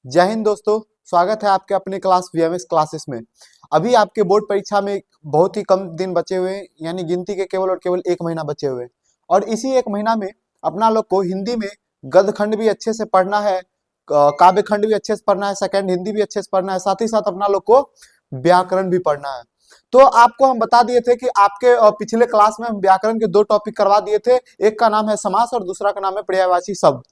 जय हिंद दोस्तों। स्वागत है आपके अपने क्लास वीएमएस क्लासेस में। अभी आपके बोर्ड परीक्षा में बहुत ही कम दिन बचे हुए हैं, यानी गिनती के केवल और केवल 1 महीना बचे हुए हैं। और इसी 1 महीना में अपना लोग को हिंदी में गद्य खंड भी अच्छे से पढ़ना है, काव्य खंड भी अच्छे से पढ़ना है, सेकंड हिंदी भी अच्छे से पढ़ना है, साथ ही साथ अपना लोग को व्याकरण भी पढ़ना है। तो आपको हम बता दिए थे कि आपके पिछले क्लास में हम व्याकरण के 2 टॉपिक करवा दिए थे। एक का नाम है समास और दूसरा का नाम है पर्यायवाची शब्द,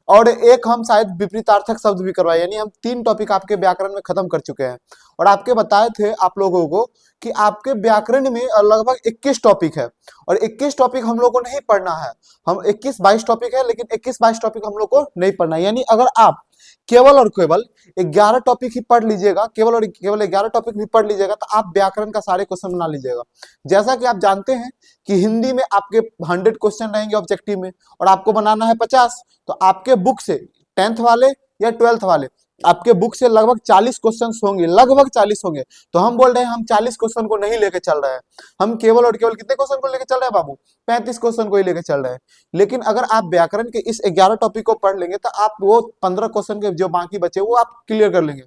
और एक हम शायद विपरीतार्थक शब्द भी करवाए, यानी हम 3 टॉपिक आपके व्याकरण में खत्म कर चुके हैं। और आपके बताए थे आप लोगों को कि आपके व्याकरण में लगभग 21 टॉपिक है, और 21 टॉपिक हम लोग को नहीं पढ़ना है। हम 21-22 टॉपिक है, लेकिन 21-22 टॉपिक हम लोग को नहीं पढ़ना है। यानी अगर आप केवल और केवल 11 टॉपिक ही पढ़ लीजिएगा, केवल और केवल 11 टॉपिक भी पढ़ लीजिएगा, तो आप व्याकरण का सारे क्वेश्चन बना लीजिएगा। जैसा कि आप जानते हैं कि हिंदी में आपके 100 क्वेश्चन रहेंगे ऑब्जेक्टिव में, और आपको बनाना है 50। तो आपके बुक से 10th वाले या 12th वाले आपके बुक से लगभग 40 क्वेश्चन होंगे, लगभग 40 होंगे। तो हम बोल रहे हैं हम 40 क्वेश्चन को नहीं लेके चल रहे हैं, हम केवल और केवल कितने क्वेश्चन को लेके चल रहे हैं बाबू? 35 क्वेश्चन को ही लेके चल रहे हैं। लेकिन अगर आप व्याकरण के इस 11 टॉपिक को पढ़ लेंगे तो आप वो 15 क्वेश्चन के जो बाकी बचे वो आप क्लियर कर लेंगे।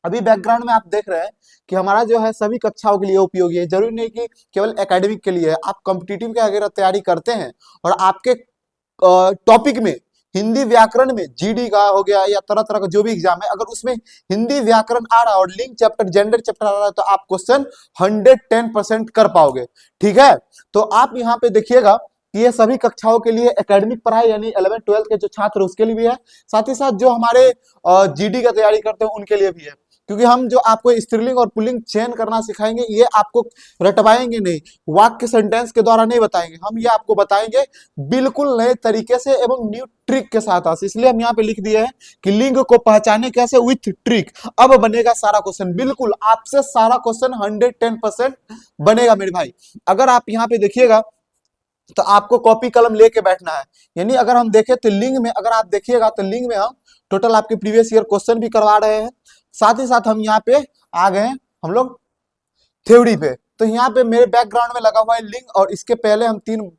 अभी बैकग्राउंड में आप देख रहे हैं कि हमारा जो है सभी कक्षाओं के लिए उपयोगी है, जरूरी नहीं कि केवल एकेडमिक के लिए है। आप कॉम्पिटिटिव के अगर तैयारी करते हैं और आपके टॉपिक में हिंदी व्याकरण में जीडी का हो गया या तरह तरह का जो भी एग्जाम है, अगर उसमें हिंदी व्याकरण आ रहा है और लिंग चैप्टर जेंडर चैप्टर आ रहा है, तो आप क्वेश्चन 110% कर पाओगे। ठीक है, तो आप यहाँ पे देखिएगा कि ये सभी कक्षाओं के लिए एकेडमिक पढ़ाई, यानी 11th-12th के जो छात्र उसके लिए भी है, साथ ही साथ जो हमारे जीडी का तैयारी करते हैं उनके लिए भी है। क्योंकि हम जो आपको स्त्रीलिंग और पुल्लिंग चयन करना सिखाएंगे, ये आपको रटवाएंगे नहीं, वाक्य सेंटेंस के द्वारा नहीं बताएंगे, हम ये आपको बताएंगे बिल्कुल नए तरीके से एवं न्यू ट्रिक के साथ। इसलिए हम यहाँ पे लिख दिए हैं कि लिंग को पहचाने कैसे विथ ट्रिक। अब बनेगा सारा क्वेश्चन, बिल्कुल आपसे सारा क्वेश्चन 110% बनेगा मेरे भाई। अगर आप यहाँ पे देखिएगा तो आपको कॉपी कलम लेके बैठना है। यानी अगर हम देखें तो लिंग में, अगर आप देखिएगा तो लिंग में हम टोटल आपके प्रीवियस ईयर क्वेश्चन भी करवा रहे हैं, साथ ही साथ हम यहाँ पे आ गए हैं हम लोग थ्योरी पे। तो यहाँ पे मेरे बैकग्राउंड में लगा हुआ है लिंक, और इसके पहले हम 3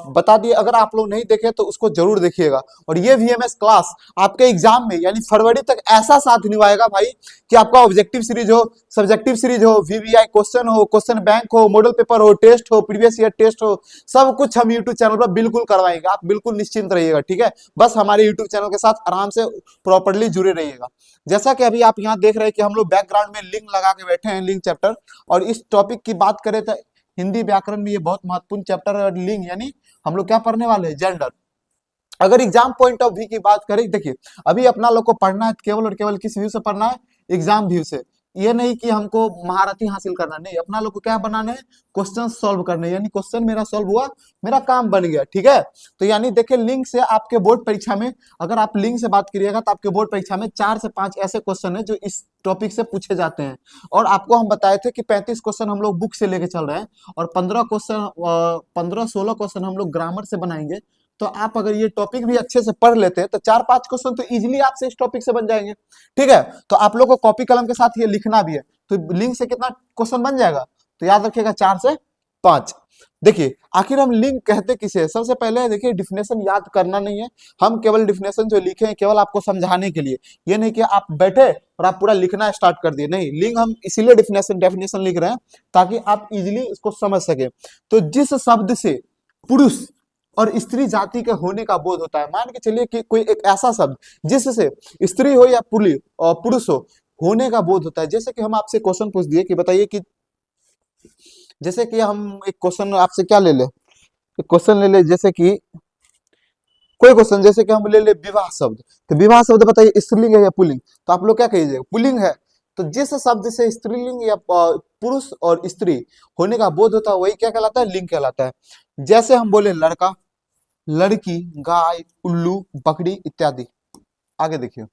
बता दिए। अगर आप लोग नहीं देखे तो उसको जरूर देखिएगा। और ये वीएमएस क्लास आपके एग्जाम में यानी फरवरी तक ऐसा साथ निभाएगा भाई कि आपका ऑब्जेक्टिव सीरीज हो, सब्जेक्टिव सीरीज हो, वीवीआई क्वेश्चन हो, क्वेश्चन बैंक हो, मॉडल पेपर हो, टेस्ट हो, प्रीवियस ईयर टेस्ट हो, सब कुछ हम यूट्यूब चैनल पर बिल्कुल करवाएंगे। आप बिल्कुल निश्चिंत रहिएगा, ठीक है। बस हमारे यूट्यूब चैनल के साथ आराम से प्रॉपरली जुड़े रहिएगा। जैसा कि अभी आप यहाँ देख रहे हैं कि हम लोग बैकग्राउंड में लिंक लगा के बैठे हैं, लिंक चैप्टर। और इस टॉपिक की बात करें तो हिंदी व्याकरण में ये बहुत महत्वपूर्ण चैप्टर है। लिंग यानी हम लोग क्या पढ़ने वाले हैं? जेंडर। अगर एग्जाम पॉइंट ऑफ व्यू की बात करें, देखिए अभी अपना लोग को पढ़ना है केवल और केवल किस व्यू से पढ़ना है? एग्जाम व्यू से। ये नहीं कि हमको महारथी हासिल करना, नहीं, अपना लोग को क्या बनाना है? क्वेश्चन सॉल्व करने, यानी क्वेश्चन मेरा सॉल्व हुआ, मेरा काम बन गया। ठीक है, तो यानी देखिए लिंक से आपके बोर्ड परीक्षा में, अगर आप लिंक से बात करिएगा तो आपके बोर्ड परीक्षा में 4 से 5 ऐसे क्वेश्चन है जो इस टॉपिक से पूछे जाते हैं। और आपको हम बताए थे कि 35 क्वेश्चन हम लोग बुक से लेके चल रहे हैं, और 15 16 क्वेश्चन हम लोग ग्रामर से बनाएंगे। तो आप अगर ये टॉपिक भी अच्छे से पढ़ लेते हैं तो 4-5 क्वेश्चन तो इजीली आपसे इस टॉपिक से बन जाएंगे। ठीक है, तो आप लोग को कॉपी कलम के साथ ये लिखना भी है। तो लिंक से कितना क्वेश्चन बन जाएगा? तो याद रखिएगा 4 से 5। देखिए आखिर हम लिंक कहते किसे? सबसे पहले देखिए डिफिनेशन याद करना नहीं है, हम केवल डिफिनेशन जो लिखे हैं केवल आपको समझाने के लिए। ये नहीं कि आप बैठे और आप पूरा लिखना स्टार्ट कर दिए, नहीं। लिंक हम इसीलिए डेफिनेशन लिख रहे हैं ताकि आप इजीली इसको समझ सके। तो जिस शब्द से पुरुष और स्त्री जाति के होने का बोध होता है, मान के चलिए कि कोई एक ऐसा शब्द जिससे स्त्री हो या पुरुष हो, होने का बोध होता है। जैसे कि हम आपसे क्वेश्चन पूछ दिए कि बताइए कि, जैसे कि हम एक क्वेश्चन आपसे क्या ले ले, एक क्वेश्चन ले ले, जैसे कि कोई क्वेश्चन, जैसे कि हम ले ले विवाह शब्द। तो विवाह शब्द बताइए स्त्रीलिंग है या पुल्लिंग? तो आप लोग क्या कहिएगा? पुल्लिंग है। तो जिस शब्द से स्त्रीलिंग या पुरुष और स्त्री होने का बोध होता है वही क्या कहलाता है? लिंग कहलाता है। जैसे हम बोले लड़का, लड़की, गाय, उल्लू, बकरी इत्यादि। आगे देखिए,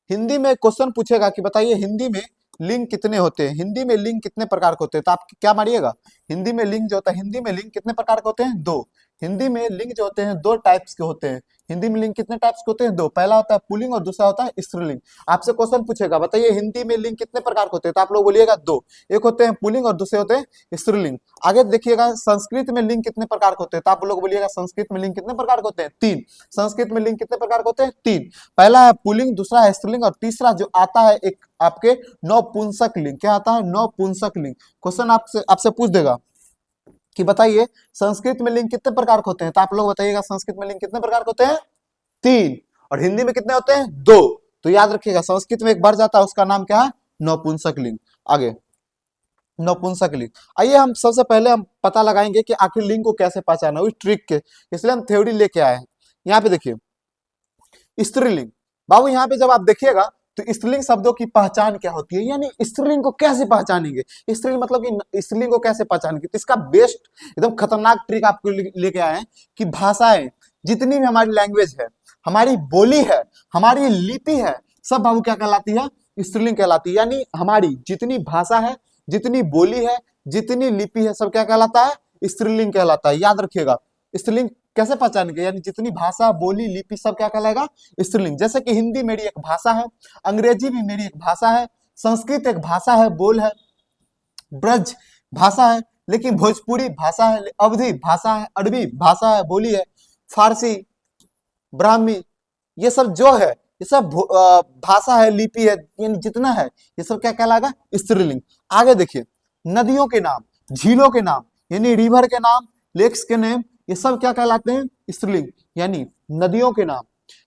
हिंदी में क्वेश्चन पूछेगा कि बताइए हिंदी में लिंग कितने होते हैं, हिंदी में लिंग कितने प्रकार के होते हैं? तो आप क्या मारिएगा? हिंदी में लिंग जो होता है, हिंदी में लिंग कितने प्रकार के होते हैं? 2। हिंदी में लिंग जो होते हैं दो टाइप्स के होते हैं। हिंदी में लिंग कितने टाइप्स के होते हैं? दो। पहला होता है पुल्लिंग और दूसरा होता है स्त्रीलिंग। आपसे क्वेश्चन पूछेगा, बताइए हिंदी में लिंग कितने प्रकार के होते हैं, तो आप लोग बोलिएगा दो। एक होते हैं पुल्लिंग और दूसरे होते हैं स्त्रीलिंग। आगे देखिएगा संस्कृत में लिंग कितने प्रकार के होते हैं, तो आप लोग बोलिएगा संस्कृत में लिंग कितने प्रकार के होते हैं? तीन। संस्कृत में लिंग कितने प्रकार के होते हैं? तीन। पहला है पुल्लिंग, दूसरा है स्त्रीलिंग और तीसरा जो आता है एक आपके नपुंसक लिंग। क्या आता है? नपुंसक लिंग। क्वेश्चन आपसे आपसे पूछ देगा कि बताइए संस्कृत में लिंग कितने प्रकार के होते हैं, तो आप लोग बताइएगा संस्कृत में लिंग कितने प्रकार के होते हैं? तीन। और हिंदी में कितने होते हैं? दो। तो याद रखिएगा संस्कृत में एक बढ़ जाता है, उसका नाम क्या है? नपुंसक लिंग। आगे नपुंसक लिंग। आइए हम सबसे पहले हम पता लगाएंगे कि आखिर लिंग को कैसे पहचाना, उस ट्रिक के, इसलिए हम थ्योरी लेके आए हैं। यहाँ पे देखिए स्त्रीलिंग। बाबू यहाँ पे जब आप देखिएगा तो स्त्रीलिंग शब्दों की पहचान क्या होती है, यानी स्त्रीलिंग को कैसे पहचानेंगे, स्त्रीलिंग मतलब कि स्त्रीलिंग को कैसे पहचानेंगे, तो इसका बेस्ट एकदम खतरनाक ट्रिक आपको लेके आए हैं कि भाषाएं जितनी भी हमारी लैंग्वेज है, हमारी बोली है, हमारी लिपि है, सब बाबू क्या कहलाती है? स्त्रीलिंग कहलाती है। यानी हमारी जितनी भाषा है, जितनी बोली है, जितनी लिपि है, सब क्या कहलाता है? स्त्रीलिंग कहलाता है। याद रखिएगा स्त्रीलिंग कैसे पहचानेंगे, यानी जितनी भाषा बोली लिपि सब क्या कहलाएगा? स्त्रीलिंग। जैसे कि हिंदी मेरी एक भाषा है, अंग्रेजी भी मेरी एक भाषा है, संस्कृत एक भाषा है, बोल है, ब्रज भाषा है, लेकिन भोजपुरी भाषा है, अवधी भाषा है, अरबी भाषा है, बोली है, फारसी, ब्राह्मी, ये सब जो है ये सब भाषा है, लिपि है, यानी जितना है ये सब क्या कहलाएगा? स्त्रीलिंग। आगे देखिए नदियों के नाम, झीलों के नाम, यानी रिवर के नाम, लेक्स के नाम, ये सब क्या कहलाते हैं? स्त्रीलिंग। यानी नदियों के नाम,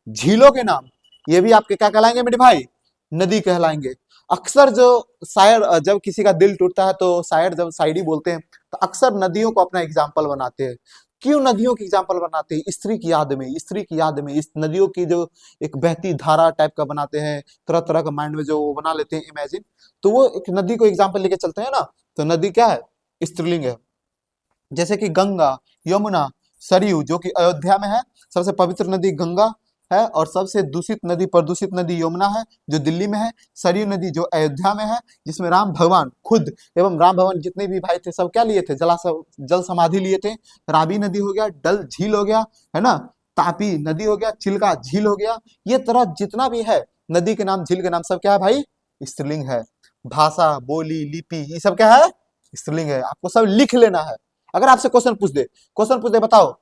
झीलों के नाम, ये भी आपके क्या कहलाएंगे मेरे भाई? नदी कहलाएंगे। अक्सर जो शायर, जब किसी का दिल टूटता है तो शायर जब शायरी बोलते हैं तो अक्सर नदियों को अपना एग्जाम्पल बनाते हैं। क्यों नदियों की एग्जाम्पल बनाते हैं? स्त्री की याद में, स्त्री की याद में, इस नदियों की जो एक बहती धारा टाइप का बनाते हैं, तरह तरह का माइंड में जो वो बना लेते हैं इमेजिन, तो वो एक नदी को एग्जाम्पल लेके चलते हैं ना, तो नदी क्या है? स्त्रीलिंग है। जैसे कि गंगा, यमुना, सरयू जो कि अयोध्या में है, सबसे पवित्र नदी गंगा है, और सबसे दूषित नदी, प्रदूषित नदी यमुना है जो दिल्ली में है। सरयू नदी जो अयोध्या में है, जिसमें राम भगवान खुद एवं राम भगवान जितने भी भाई थे सब क्या लिए थे? जल समाधि लिए थे। रावी नदी हो गया, डल झील हो गया, है ना, तापी नदी हो गया, चिल्का झील हो गया, ये तरह जितना भी है नदी के नाम, झील के नाम, सब क्या है भाई? स्त्रीलिंग है। भाषा, बोली, लिपि, ये सब क्या है? स्त्रीलिंग है। आपको सब लिख लेना है। अगर आपसे क्वेश्चन पूछ दे बताओ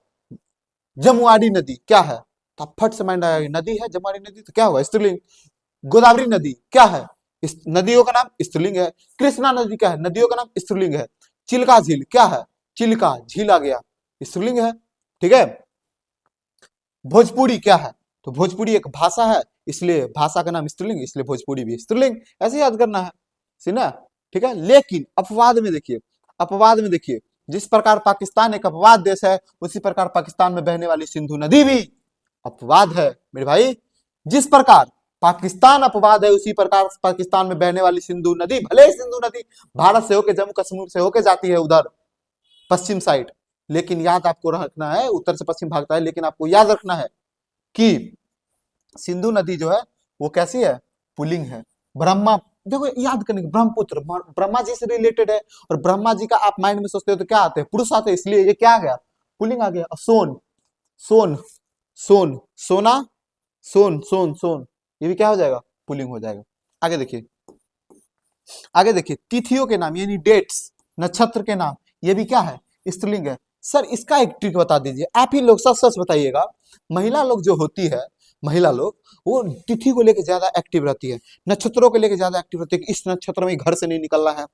जमुआरी नदी क्या है, तो आप फट से माइंड आएगा नदी है जमुआरी नदी, तो क्या होगा? स्त्रीलिंग। गोदावरी नदी क्या है? इस नदियों का नाम स्त्रीलिंग है। कृष्णा नदी क्या है? नदियों का नाम स्त्रीलिंग है। चिल्का झील क्या है? चिल्का झील आ गया, स्त्रीलिंग है। ठीक है। भोजपुरी क्या है? तो भोजपुरी एक भाषा है, इसलिए भाषा का नाम स्त्रीलिंग, इसलिए भोजपुरी भी स्त्रीलिंग। ऐसे याद करना है, सीना। ठीक है। लेकिन अपवाद में देखिए, अपवाद में देखिए, जिस प्रकार पाकिस्तान एक अपवाद देश है, उसी प्रकार पाकिस्तान में बहने वाली सिंधु नदी भी अपवाद है मेरे भाई। जिस प्रकार पाकिस्तान अपवाद है, उसी प्रकार पाकिस्तान में बहने वाली सिंधु नदी, भले ही सिंधु नदी भारत से होकर, जम्मू कश्मीर से होकर जाती है उधर पश्चिम साइड, लेकिन याद आपको रखना है, उत्तर से पश्चिम भागता है, लेकिन आपको याद रखना है कि सिंधु नदी जो है वो कैसी है? पुल्लिंग है। ब्रह्मा, देखो याद करने की, ब्रह्मपुत्र ब्रह्मा जी से रिलेटेड है, और ब्रह्मा जी का आप माइंड में सोचते हो तो क्या आते हैं? पुरुष आते हैं, इसलिए ये क्या आ गया? पुल्लिंग आ गया। सोन, सोन, सोन, सोना, सोन, सोन, सोन, ये भी क्या हो जाएगा? पुल्लिंग हो जाएगा। आगे देखिए, आगे देखिए तिथियों के नाम, यानी डेट्स, नक्षत्र के नाम, ये भी क्या है? स्त्रीलिंग है। सर इसका एक ट्रिक बता दीजिए, आप ही लोग सच सच बताइएगा। महिला लोग जो होती है, महिला लोग वो तिथि को लेकर ज्यादा एक्टिव रहती है, नक्षत्रों को लेकर ज्यादा एक्टिव रहती है कि इस नक्षत्र में घर से नहीं निकलना है,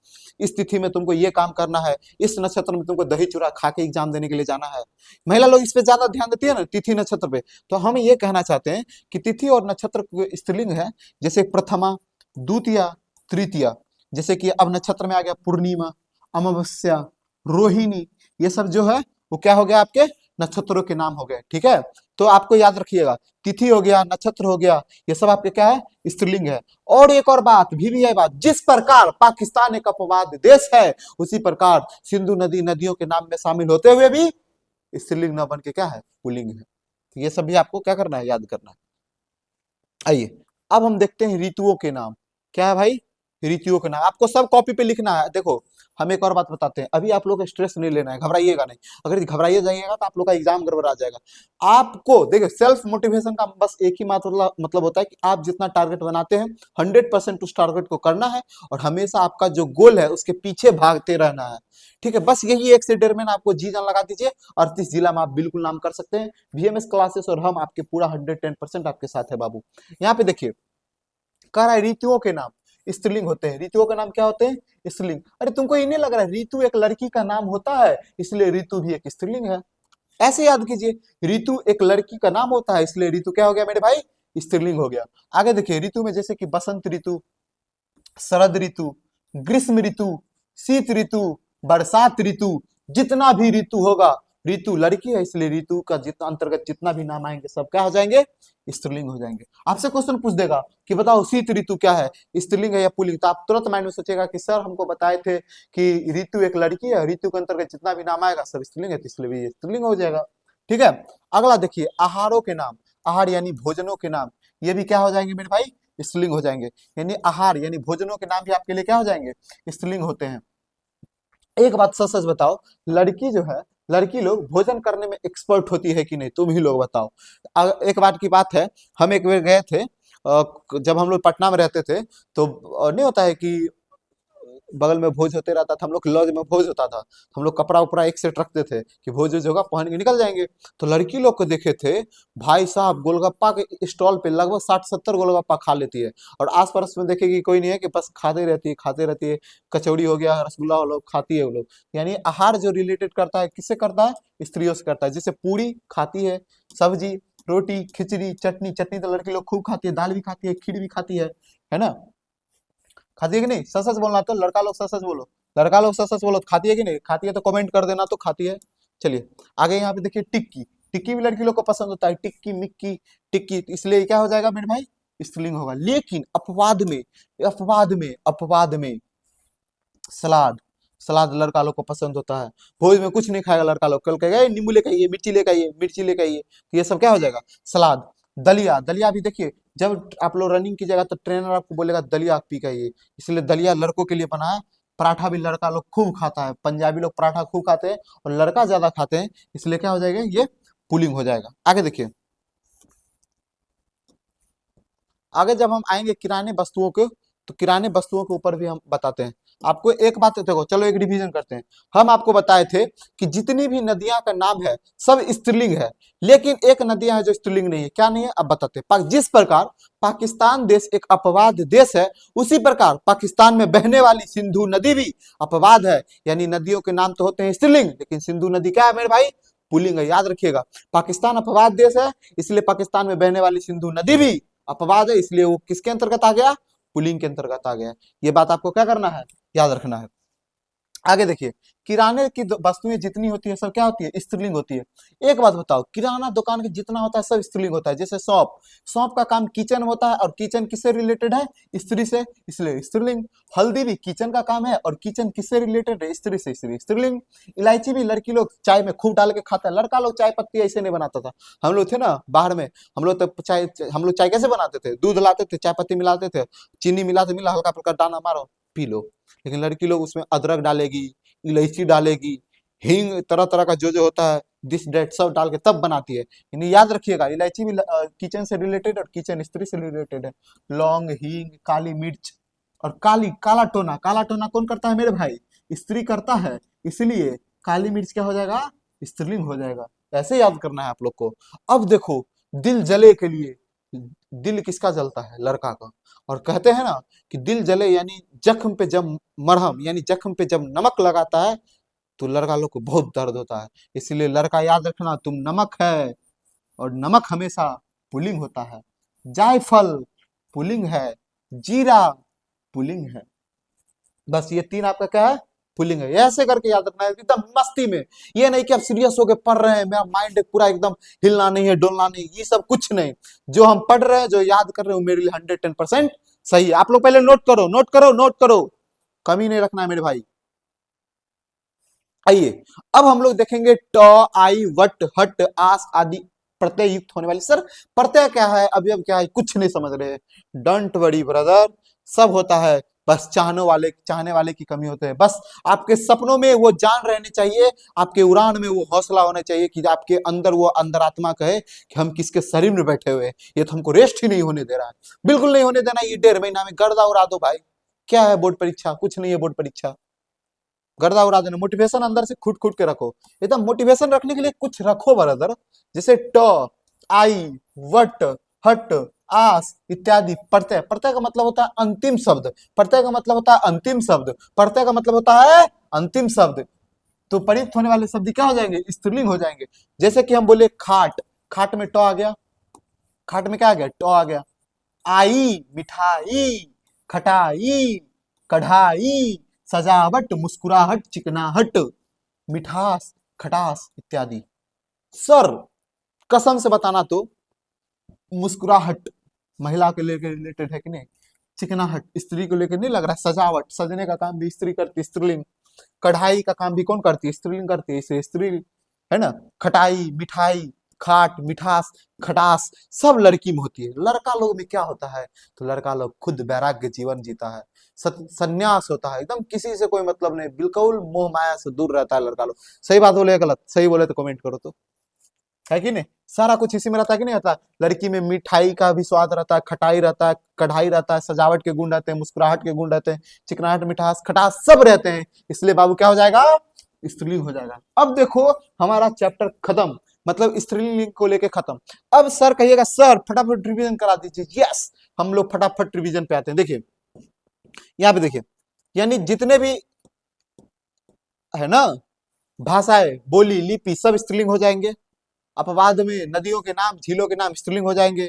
इस तिथि में तुमको ये काम करना है, इस नक्षत्र में तुमको दही चूड़ा खा के एग्जाम देने के लिए जाना है। महिला लोग इस पे ज्यादा ध्यान देती है ना, तिथि नक्षत्र पे। तो हम ये कहना चाहते हैं कि तिथि और नक्षत्र स्त्रीलिंग है। जैसे प्रथमा, द्वितीया, तृतीया, जैसे कि अब नक्षत्र में आ गया पूर्णिमा, अमावस्या, रोहिणी, ये सब जो है वो क्या हो गया? आपके नक्षत्रों के नाम हो गए। ठीक है। तो आपको याद रखिएगा, तिथि हो गया, नक्षत्र हो गया, ये सब आपके क्या है? स्त्रीलिंग है। और एक और बात भी है बात, जिस प्रकार पाकिस्तान एक अपवाद देश है, उसी प्रकार सिंधु नदी नदियों के नाम में शामिल होते हुए भी स्त्रीलिंग न बन के क्या है? पुल्लिंग है। तो ये सब भी आपको क्या करना है? याद करना है। आइए अब हम देखते हैं ऋतुओं के नाम। क्या है भाई? ऋतुओं के नाम आपको सब कॉपी पे लिखना है। देखो हम एक और बात बताते हैं, अभी आप लोग को स्ट्रेस नहीं लेना है, घबराइएगा नहीं। अगर घबराइए जाइएगा तो आप लोग का एग्जाम गड़बड़ा जाएगा। आपको देखिए सेल्फ मोटिवेशन का बस एक ही मतलब होता है कि आप जितना टारगेट बनाते हैं 100% उस टारगेट को करना है और हमेशा आपका जो गोल है उसके पीछे भागते रहना है। ठीक है, बस यही 1 से 1.5 महीना आपको जी जान लगा दीजिए, 38 जिला में आप बिल्कुल नाम कर सकते हैं। VMS क्लासेस और हम आपके पूरा 110% आपके साथ है बाबू। यहाँ पे देखिए कह रहा है ऋतुओं के नाम स्त्रीलिंग होते हैं। ऋतुओं के नाम क्या होते हैं? स्त्रीलिंग। अरे तुमको ये नहीं लग रहा है ऋतु एक लड़की का नाम होता है इसलिए ऋतु भी एक स्त्रीलिंग है? ऐसे याद कीजिए, ऋतु एक लड़की का नाम होता है इसलिए ऋतु क्या हो गया मेरे भाई? स्त्रीलिंग हो गया। आगे देखिए ऋतु में जैसे कि बसंत ऋतु, शरद ऋतु, ग्रीष्म ऋतु, शीत ऋतु, बरसात ऋतु, जितना भी ऋतु होगा, ऋतु लड़की है इसलिए ऋतु का जितना अंतर्गत जितना भी नाम आएंगे सब क्या हो जाएंगे? स्त्रीलिंग हो जाएंगे। आपसे क्वेश्चन पूछ देगा कि बताओ शीत ऋतु क्या है, स्त्रीलिंग है या पुल्लिंग? तो आप तुरंत माइंड में सोचेगा कि सर हमको बताए थे कि ऋतु एक लड़की है, ऋतु के अंतर्गत जितना भी नाम आएगा सब स्त्रीलिंग है तो इसलिए भी स्त्रीलिंग हो जाएगा। ठीक है, अगला देखिए आहारों के नाम, आहार यानी भोजनों के नाम, ये भी क्या हो जाएंगे मेरे भाई? स्त्रीलिंग हो जाएंगे। यानी आहार यानी भोजनों के नाम भी आपके लिए क्या हो जाएंगे? स्त्रीलिंग होते हैं। एक बात सच सच बताओ, लड़की जो है, लड़की लोग भोजन करने में एक्सपर्ट होती है कि नहीं? तुम ही लोग बताओ। एक बार की बात है, हम एक बार गए थे जब हम लोग पटना में रहते थे तो नहीं होता है कि बगल में भोज होते रहता था, हम लोग लॉज में भोज होता था तो हम लोग कपड़ा उपड़ा एक सेट रखते थे कि भोज वोज होगा पहन के निकल जाएंगे। तो लड़की लोग को देखे थे भाई साहब गोलगप्पा के स्टॉल पे लगभग 60-70 गोलगप्पा खा लेती है और आस पड़ोस में देखेगी कोई नहीं है कि बस खाते रहती है खाते रहती है। कचौड़ी हो गया, रसगुल्ला वो लोग खाती है वो लोग। यानी आहार जो रिलेटेड करता है किससे करता है? स्त्रियों से करता है। जैसे पूरी खाती है, सब्जी, रोटी, खिचड़ी, चटनी, चटनी तो लड़की लोग खूब खाती है, दाल भी खाती है, खीर भी खाती है ना? खाती है कि नहीं? सच सच बोलना, तो लड़का लोग सच सच बोलो, लड़का लोग सच सच बोलो, खाती है कि नहीं? खाती है तो कमेंट कर देना तो खाती है। चलिए आगे यहाँ पे देखिए टिक्की, टिक्की भी लड़की लोग को पसंद होता है, टिक्की मिक्की टिक्की, इसलिए क्या हो जाएगा मेरे भाई? स्त्रीलिंग होगा। लेकिन अपवाद में, अपवाद में सलाद, सलाद लड़का लोग को पसंद होता है। भोज में कुछ नहीं खाएगा लड़का लोग, कल कहेगा "ए, नींबू लेकर आइए, मिर्ची लेकर आइए, मिर्ची लेकर आइए", तो ये सब क्या हो जाएगा? सलाद। दलिया, दलिया भी देखिए जब आप लोग रनिंग कीजिएगा तो ट्रेनर आपको बोलेगा दलिया पी के आइए, इसलिए दलिया लड़कों के लिए बना है। पराठा भी लड़का लोग खूब खाता है, पंजाबी लोग पराठा खूब खाते हैं और लड़का ज्यादा खाते हैं, इसलिए क्या हो जाएगा? ये पुलिंग हो जाएगा। आगे देखिए, आगे जब हम आएंगे किराने वस्तुओं के, तो किराने वस्तुओं के ऊपर भी हम बताते हैं आपको। एक बात देखो, चलो एक रिवीजन करते हैं। हम आपको बताए थे कि जितनी भी नदियां का नाम है सब स्त्रीलिंग है, लेकिन एक नदियां है जो स्त्रीलिंग नहीं है। क्या नहीं है? अब बताते हैं। जिस प्रकार पाकिस्तान देश एक अपवाद देश है, उसी प्रकार पाकिस्तान में बहने वाली सिंधु नदी भी अपवाद है। यानी नदियों के नाम तो होते हैं स्त्रीलिंग, लेकिन सिंधु नदी क्या है मेरे भाई? पुल्लिंग है। याद रखिएगा, पाकिस्तान अपवाद देश है इसलिए पाकिस्तान में बहने वाली सिंधु नदी भी अपवाद है, इसलिए वो किसके अंतर्गत आ गया? पुलिंग के अंतर्गत आ गया। ये बात आपको क्या करना है? याद रखना है। आगे देखिए, किराने की वस्तुएं जितनी होती है सब क्या होती है? स्त्रीलिंग होती है। एक बात बताओ, किराना दुकान के जितना होता है सब स्त्रीलिंग होता है। जैसे सौंप, सौंप का काम किचन में होता है और किचन किससे रिलेटेड है? स्त्री से, इसलिए स्त्रीलिंग। हल्दी भी किचन का काम है और किचन किससे रिलेटेड है? स्त्री से, इसलिए स्त्रीलिंग। इलायची भी लड़की लोग चाय में खूब डाल के खाता है, लड़का लोग चाय पत्ती ऐसे नहीं बनाता था। हम लोग थे ना बाहर में, हम लोग चाय कैसे बनाते थे? दूध लाते थे, चाय पत्ती मिलाते थे, चीनी मिलाते मिला हल्का फुल्का दाना मारो पी लो। लेकिन लड़की लोग उसमें अदरक डालेगी, इलायची डालेगी, हींग, तरह तरह का जो होता है दिस डेट सब डाल के तब बनाती है। यानी याद रखिएगा, इलायची भी किचन से रिलेटेड और किचन स्त्री से रिलेटेड है। लौंग, हींग, काली मिर्च और काला टोना, काला टोना कौन करता है मेरे भाई? स्त्री करता है, इसलिए काली मिर्च क्या हो जाएगा? स्त्रीलिंग हो जाएगा। ऐसे याद करना है आप लोग को। अब देखो, दिल जले के लिए, दिल किसका जलता है? लड़का का। और कहते हैं ना कि दिल जले यानी जख्म पे जब मरहम यानी जख्म पे जब नमक लगाता है तो लड़का लोग को बहुत दर्द होता है। इसलिए लड़का याद रखना, तुम नमक है और नमक हमेशा पुलिंग होता है। जायफल पुलिंग है, जीरा पुलिंग है। बस ये तीन आपका क्या है? पुलिंग है। ऐसे करके याद रखना है एकदम मस्ती में। ये नहीं कि आप सीरियस होके पढ़ रहे हैं, मेरा माइंड पूरा एकदम हिलना नहीं है, डोलना नहीं, ये सब कुछ नहीं। जो हम पढ़ रहे हैं, जो याद कर रहे हो, मेरे लिए 110% सही है। आप लोग पहले नोट करो, नोट करो, नोट करो, कमी नहीं रखना है मेरे भाई। आइए अब हम लोग देखेंगे ट, आई, वट, हट, आस आदि प्रत्यय युक्त होने वाली। सर प्रत्यय क्या है, अवयव क्या है, कुछ नहीं समझ रहे? डोंट वरी ब्रदर, सब होता है बस चाहने वाले की कमी होते हैं। बस आपके सपनों में वो जान रहनी चाहिए, आपके उड़ान में वो हौसला होना चाहिए कि आपके अंदर वो अंतरात्मा कहे कि हम किसके शरीर में बैठे हुए हैं, ये तो हमको रेस्ट ही नहीं होने दे रहा है। बिल्कुल नहीं होने देना, ये 1.5 महीना में गर्दा उड़ा दो भाई। क्या है बोर्ड परीक्षा? कुछ नहीं है बोर्ड परीक्षा, गर्दा उड़ा देना। मोटिवेशन अंदर से खुद खुद के रखो, एकदम मोटिवेशन रखने के लिए कुछ रखो ब्रदर। जैसे ट, आई, वट, हट, आस इत्यादि प्रत्यय। प्रत्यय का मतलब होता है अंतिम शब्द, प्रत्यय का मतलब होता है अंतिम शब्द, प्रत्यय का मतलब होता है अंतिम शब्द। तो प्रयुक्त होने वाले शब्द क्या हो जाएंगे? स्त्रीलिंग हो जाएंगे। जैसे कि हम बोले खाट, खाट में ट आ गया, खाट में क्या आ गया? ट आ गया। आई मिठाई, खटाई, कढ़ाई, सजावट, मुस्कुराहट, चिकनाहट, मिठास, खटास इत्यादि। सर, कसम से बताना तो मुस्कुराहट महिला के लेकर रिलेटेड है कि नहीं? चिकनाहट स्त्री को लेकर नहीं लग रहा है? सजावट, सजने का काम भी स्त्री करती है, स्त्रीलिंग। कढ़ाई का काम भी कौन करती है? स्त्रीलिंग करती है, इसे स्त्री है ना। खटाई, मिठाई, खाट, मिठास, खटास सब लड़की में होती है। लड़का लोग में क्या होता है? तो लड़का लोग खुद वैराग्य जीवन जीता है, सन्यास होता है, एकदम किसी से कोई मतलब नहीं, बिल्कुल मोह माया से दूर रहता है लड़का लोग। सही बात बोले गलत? सही बोले तो कमेंट करो तो, है कि नहीं? सारा कुछ इसी में रहता है कि नहीं रहता? लड़की में मिठाई का भी स्वाद रहता है, खटाई रहता है, कढ़ाई रहता है, सजावट के गुण रहते हैं, मुस्कुराहट के गुण रहते हैं, चिकनाहट, मिठास, खटास सब रहते हैं। इसलिए बाबू क्या हो जाएगा? स्त्रीलिंग हो जाएगा। अब देखो हमारा चैप्टर खत्म, मतलब स्त्रीलिंग को लेके खत्म। अब सर कहिएगा सर फटाफट रिवीजन करा दीजिए। यस, हम लोग फटाफट रिवीजन पे आते हैं। देखिए यहाँ पे देखिए, यानी जितने भी है ना भाषाएं, बोली, लिपि सब स्त्रीलिंग हो जाएंगे। अपवाद में नदियों के नाम, झीलों के नाम स्त्रीलिंग हो जाएंगे।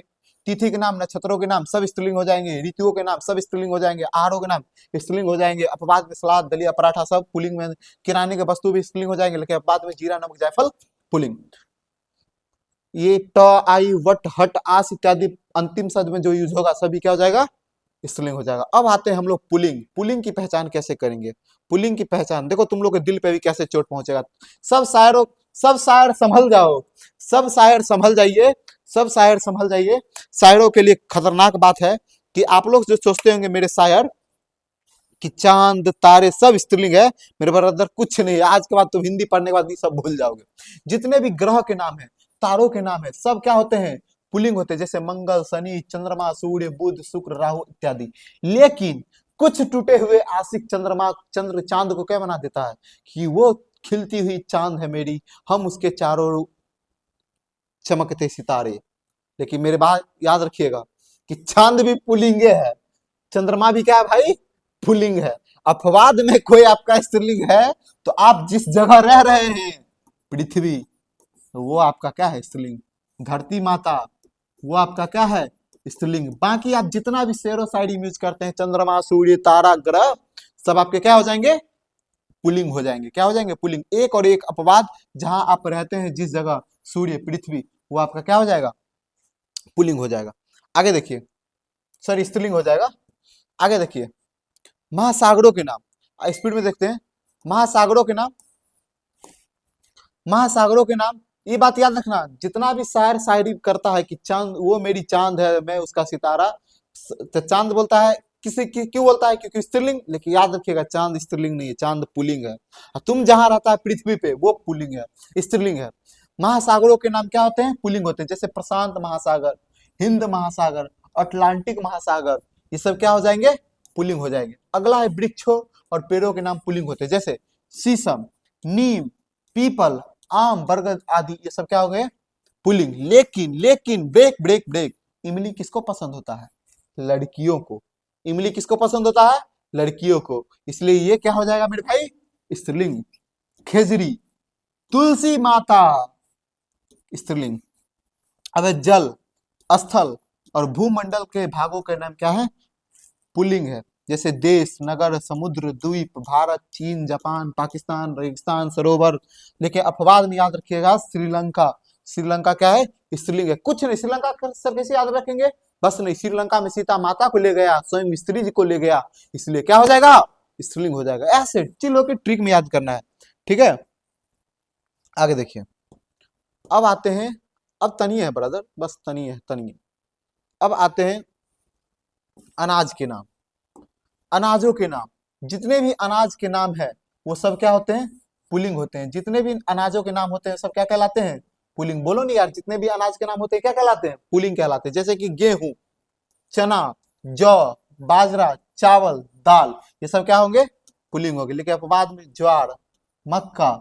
तिथि के नाम, नक्षत्रों के नाम सब स्त्रीलिंग हो जाएंगे। ऋतुओं के नाम सब स्त्रीलिंग हो जाएंगे। आहारों के नाम स्त्रीलिंग हो जाएंगे। अपवाद में सलाद, दलिया, पराठा सब पुल्लिंग में। किराने के वस्तु भी स्त्रीलिंग हो जाएंगे, लेकिन अपवाद में जीरा, नमक, जायफल पुल्लिंग। ये ट, आई, वट, हट, आस इत्यादि अंतिम शब्द में जो यूज होगा सभी क्या हो जाएगा? स्त्रीलिंग हो जाएगा। अब आते हैं हम लोग पुलिंग। पुलिंग की पहचान कैसे करेंगे? पुलिंग की पहचान देखो, तुम लोग के दिल पे भी कैसे चोट पहुंचेगा। सब शायरों, सब शायर संभल जाओ, सब शायर संभल जाइए, सब शायर संभल जाइए। शायरों के लिए खतरनाक बात है कि आप लोग जो सोचते होंगे मेरे शायर कि चांद तारे सब स्त्रीलिंग है, मेरे ब्रदर कुछ नहीं है। आज के बाद तुम हिंदी पढ़ने के बाद ये सब भूल जाओगे। जितने भी ग्रह के नाम है, तारों के नाम है, सब क्या होते हैं? पुल्लिंग होते हैं। जैसे मंगल, शनि, चंद्रमा, सूर्य, बुध, शुक्र, राहु इत्यादि। लेकिन कुछ टूटे हुए आशिक चंद्रमा, चंद्र चांद को क्या बना देता है कि वो खिलती हुई चांद है मेरी, हम उसके चारों ओर चमकते सितारे। लेकिन मेरे बात याद रखिएगा कि चांद भी पुल्लिंग है, चंद्रमा भी क्या है भाई? पुल्लिंग है। अपवाद में कोई आपका स्त्रीलिंग है तो आप जिस जगह रह रहे हैं, पृथ्वी, वो आपका क्या है? स्त्रीलिंग। धरती माता, वो आपका क्या है? स्त्रीलिंग। बाकी आप जितना भी शेरो शायरी यूज करते हैं, चंद्रमा, सूर्य, तारा, ग्रह सब आपके क्या हो जाएंगे? पुल्लिंग हो जाएंगे। क्या हो जाएंगे? पुल्लिंग। एक और एक अपवाद, जहां आप रहते हैं जिस जगह, सूर्य, पृथ्वी, वो आपका क्या हो जाएगा? पुल्लिंग हो जाएगा। आगे देखिए, सर स्त्रीलिंग हो जाएगा। आगे देखिए, महासागरों के नाम, स्पीड में देखते हैं। महासागरों के नाम, महासागरों के नाम, ये बात याद रखना, जितना भी शायर शायरी करता है कि चांद, वो मेरी चांद है, मैं उसका सितारा, तो चांद बोलता है क्यों बोलता है? क्योंकि स्त्रीलिंग। लेकिन याद रखिएगा चांद स्त्रीलिंग नहीं है, चांद पुल्लिंग है। और तुम जहां रहता है पृथ्वी पे, वो पुल्लिंग है, स्त्रीलिंग है। महासागरों के नाम क्या होते हैं? पुल्लिंग होते हैं। जैसे प्रशांत महासागर, हिंद महासागर, अटलांटिक महासागर, ये सब क्या हो जाएंगे? पुल्लिंग हो जाएंगे। अगला है वृक्षों और पेड़ों के नाम पुल्लिंग होते हैं। जैसे शीशम, नीम, पीपल, आम, बरगद आदि, ये सब क्या हो गए? पुल्लिंग। लेकिन लेकिन ब्रेक ब्रेक ब्रेक, इमली किसको पसंद होता है? लड़कियों को। इमली किसको पसंद होता है? लड़कियों को। इसलिए ये क्या हो जाएगा मेरे भाई? स्त्रीलिंग। खेजरी, तुलसी माता, स्त्रीलिंग। अब जल, स्थल और भूमंडल के भागों के नाम क्या है? पुल्लिंग है। जैसे देश, नगर, समुद्र, द्वीप, भारत, चीन, जापान, पाकिस्तान, रेगिस्तान, सरोवर। लेकिन अपवाद में याद रखिएगा श्रीलंका। श्रीलंका क्या है? स्त्रीलिंग है। कुछ नहीं, श्रीलंका सर कैसे याद रखेंगे? बस नहीं, श्रीलंका में सीता माता को ले गया, स्वयं स्त्री जी को ले गया, इसलिए क्या हो जाएगा? स्त्रीलिंग हो जाएगा। ऐसे चिल्लो के ट्रिक में याद करना है, ठीक है। आगे देखिए, अब आते हैं, अब तनिए है ब्रदर, बस तनिए है, तनिए। अब आते हैं अनाज के नाम। अनाजों के नाम, जितने भी अनाज के नाम है वो सब क्या होते हैं? पुल्लिंग होते हैं। जितने भी अनाजों के नाम होते हैं सब क्या कहलाते हैं? पुल्लिंग। बोलो नहीं यार, जितने भी अनाज के नाम होते हैं क्या कहलाते हैं? पुल्लिंग कहलाते हैं। जैसे कि गेहूं, चना, जौ, बाजरा, चावल, दाल, ये सब क्या होंगे? पुल्लिंग होंगे। लेकिन अपवाद में ज्वार, मक्का,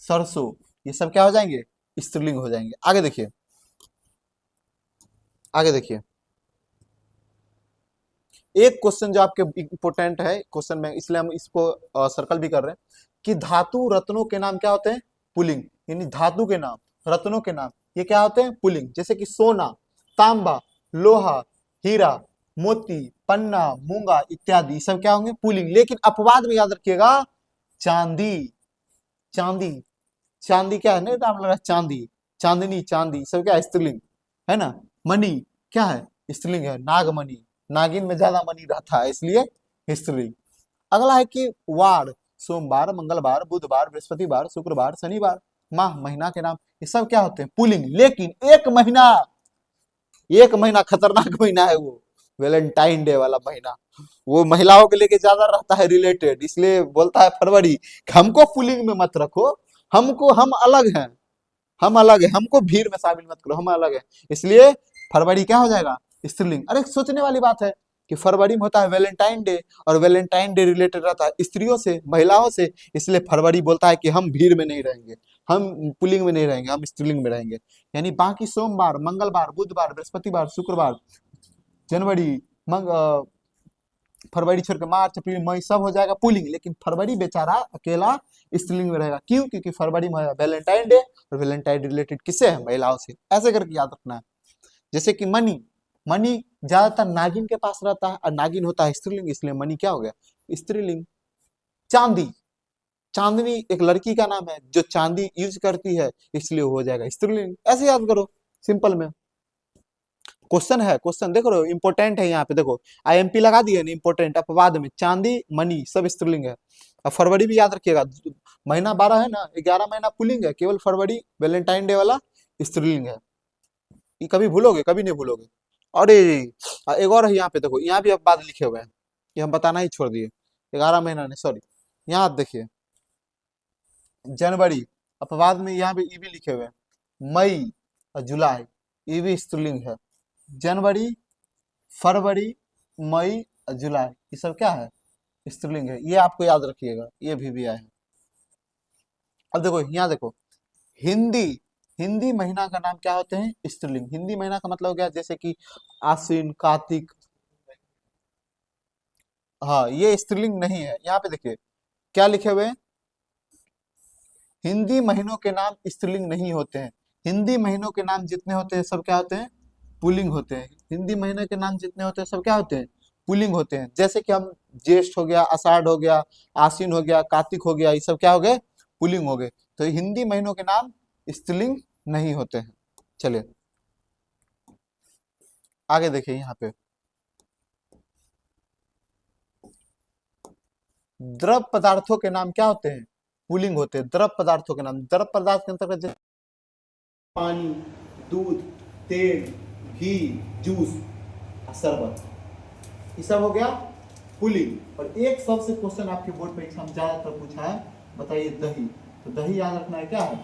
सरसों, ये सब क्या हो जाएंगे? स्त्रीलिंग हो जाएंगे। आगे देखिए, आगे देखिए, एक क्वेश्चन जो आपके इंपोर्टेंट है क्वेश्चन में, इसलिए हम इसको सर्कल भी कर रहे हैं कि धातु रत्नों के नाम क्या होते हैं? पुल्लिंग। यानी धातु के नाम, रत्नों के नाम, ये क्या होते हैं? पुल्लिंग। जैसे कि सोना, तांबा, लोहा, हीरा, मोती, पन्ना, मूंगा इत्यादि सब क्या होंगे? पुल्लिंग। लेकिन अपवाद में याद रखिएगा, चांदी, चांदी, चांदी क्या है? नहीं नाम लग रहा है, चांदी, चांदनी, चांदी, सब क्या है? स्त्रीलिंग है ना। मणि क्या है? स्त्रीलिंग है। नागमणि, नागिन में ज्यादा मणि रहता है इसलिए स्त्रीलिंग। अगला है कि वार, सोमवार, मंगलवार, बुधवार, बृहस्पतिवार, शुक्रवार, शनिवार। माह, महीना के नाम, ये सब क्या होते हैं? पुल्लिंग। लेकिन एक महीना, एक महीना खतरनाक महीना है वो, वैलेंटाइन डे वाला महीना, वो महिलाओं के लेके ज्यादा रहता है रिलेटेड, इसलिए बोलता है फरवरी, हमको पुल्लिंग में मत रखो, हमको, हम अलग हैं, हम अलग है, हमको भीड़ में शामिल मत करो, हम अलग है। इसलिए फरवरी क्या हो जाएगा? स्त्रीलिंग। अरे सोचने वाली बात है कि फरवरी में होता है वैलेंटाइन डे, और वैलेंटाइन डे रिलेटेड रहता है स्त्रियों से, महिलाओं से, इसलिए फरवरी बोलता है कि हम भीड़ में नहीं रहेंगे, हम पुलिंग में नहीं रहेंगे, हम स्त्रीलिंग में रहेंगे। यानी बाकी सोमवार, मंगलवार, बुधवार, बृहस्पतिवार, शुक्रवार, जनवरी, फरवरी छोड़ के मार्च, अप्रैल, मई सब हो जाएगा पुलिंग, लेकिन फरवरी बेचारा अकेला स्त्रीलिंग में रहेगा। क्यों? क्योंकि फरवरी में वैलेंटाइन डे, और वैलेंटाइन डे रिलेटेड किससे है? महिलाओं से। ऐसे करके याद रखना है। जैसे कि मनी, मनी ज्यादातर नागिन के पास रहता है, और नागिन होता है स्त्रीलिंग, इसलिए मनी क्या हो गया? स्त्रीलिंग। चांदी, चांदनी एक लड़की का नाम है जो चांदी यूज करती है, इसलिए हो जाएगा स्त्रीलिंग। ऐसे याद करो, सिंपल में। क्वेश्चन है, क्वेश्चन देखो इंपोर्टेंट है, यहाँ पे देखो आईएमपी लगा दिए ना, इंपोर्टेंट। अपवाद में चांदी, मनी सब स्त्रीलिंग है। अब फरवरी भी याद रखिएगा, महीना 12 है ना, 11 महीना पुल्लिंग है, केवल फरवरी वैलेंटाइन डे वाला स्त्रीलिंग है। ये कभी भूलोगे? कभी नहीं भूलोगे। और एक और है यहाँ पे, देखो यहाँ भी अपवाद लिखे हुए हैं, ये हम बताना ही छोड़ दिए। 11 महीना नहीं, सॉरी, यहाँ आप देखिए, जनवरी, अपवाद में यहाँ पे ये भी लिखे हुए हैं। मई और जुलाई, ये भी स्त्रीलिंग है। जनवरी, फरवरी, मई और जुलाई, ये सब क्या है? स्त्रीलिंग है। ये आपको याद रखिएगा, ये भी आया है। अब देखो यहाँ देखो, हिंदी, हिंदी महीना का नाम क्या होते हैं? स्त्रीलिंग। हिंदी महीना का मतलब क्या? जैसे कि आश्विन, कार्तिक, हाँ ये स्त्रीलिंग नहीं है। यहाँ पे देखिए क्या लिखे हुए हैं, हिंदी महीनों के नाम स्त्रीलिंग नहीं होते हैं। हिंदी महीनों के नाम जितने होते हैं सब क्या होते हैं? पुल्लिंग होते हैं। हिंदी महीने के नाम जितने होते हैं सब क्या होते हैं? पुल्लिंग होते हैं। जैसे कि हम ज्येष्ठ हो गया, आषाढ़ हो गया, आश्विन हो गया, कार्तिक हो गया, ये सब क्या हो गए? पुल्लिंग हो गए। तो हिंदी महीनों के नाम स्त्रीलिंग नहीं होते हैं। चलिए आगे देखिए, यहाँ पे द्रव पदार्थों के नाम क्या होते हैं? पुल्लिंग होते हैं। द्रव पदार्थों के नाम, द्रव पदार्थ के अंतर्गत जैसे पानी, दूध, तेल, घी, जूस, शरबत, ये सब हो गया पुलिंग। और एक सबसे क्वेश्चन आपके बोर्ड परीक्षा में ज्यादातर पूछा है, बताइए दही। तो दही याद रखना है, क्या है?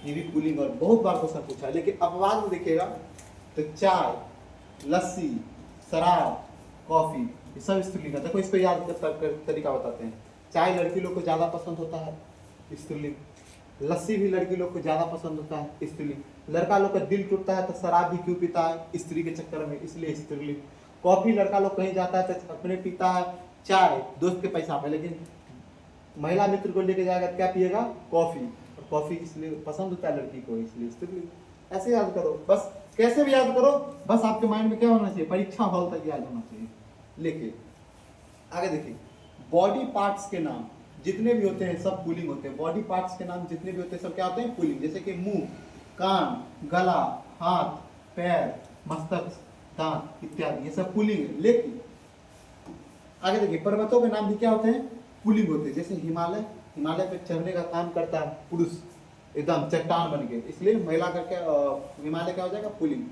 ये भी पुलिंग, और बहुत बार क्वेश्चन पूछा है। लेकिन अपवाद में देखिएगा तो चाय, लस्सी, शराब, कॉफी, ये सब स्त्रीलिंग है। देखो इसको याद कर तरीका बताते हैं। चाय लड़की लोग को ज्यादा पसंद होता है, स्त्रीलिंग। लस्सी भी लड़की लोग को ज्यादा पसंद होता है, स्त्रीलिंग। लड़का लोग का दिल टूटता है तो शराब भी क्यों पीता है? स्त्री के चक्कर में, इसलिए स्त्रीलिंग। कॉफी लड़का लोग कहीं जाता है तो अपने पीता है, चाय दोस्त के पैसा पे, लेकिन महिला मित्र को लेके जाएगा क्या पिएगा? कॉफी। और कॉफी इसलिए पसंद होता है लड़की को, इसलिए स्त्रीलिंग। ऐसे याद करो बस, कैसे भी याद करो, बस आपके माइंड में क्या होना चाहिए? परीक्षा हॉल तक याद होना चाहिए। लेके आगे देखिए, बॉडी पार्ट्स के नाम जितने भी होते हैं सब पुलिंग होते हैं। बॉडी पार्ट्स के नाम जितने भी होते हैं सब क्या होते हैं? पुलिंग। जैसे कि मुंह, कान, गला, हाथ, पैर, मस्तक, दांत इत्यादि, ये सब पुलिंग है। लेकिन आगे देखिए, पर्वतों के नाम भी क्या होते हैं? पुलिंग होते हैं। जैसे हिमालय, हिमालय पे चढ़ने का काम करता है पुरुष, एकदम चट्टान बन के, इसलिए महिला करके हिमालय क्या हो जाएगा? पुलिंग।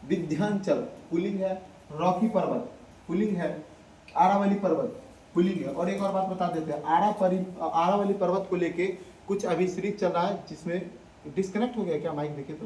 विंध्याचल पुलिंग है। रॉकी पर्वत पुलिंग है। आरावली पर्वत भूलेंगे। और एक और बात बता देते हैं, आरा वाली पर्वत को लेके कुछ अभी सीरीज चल रहा है जिसमें डिस्कनेक्ट हो गया क्या, माइक देखे तो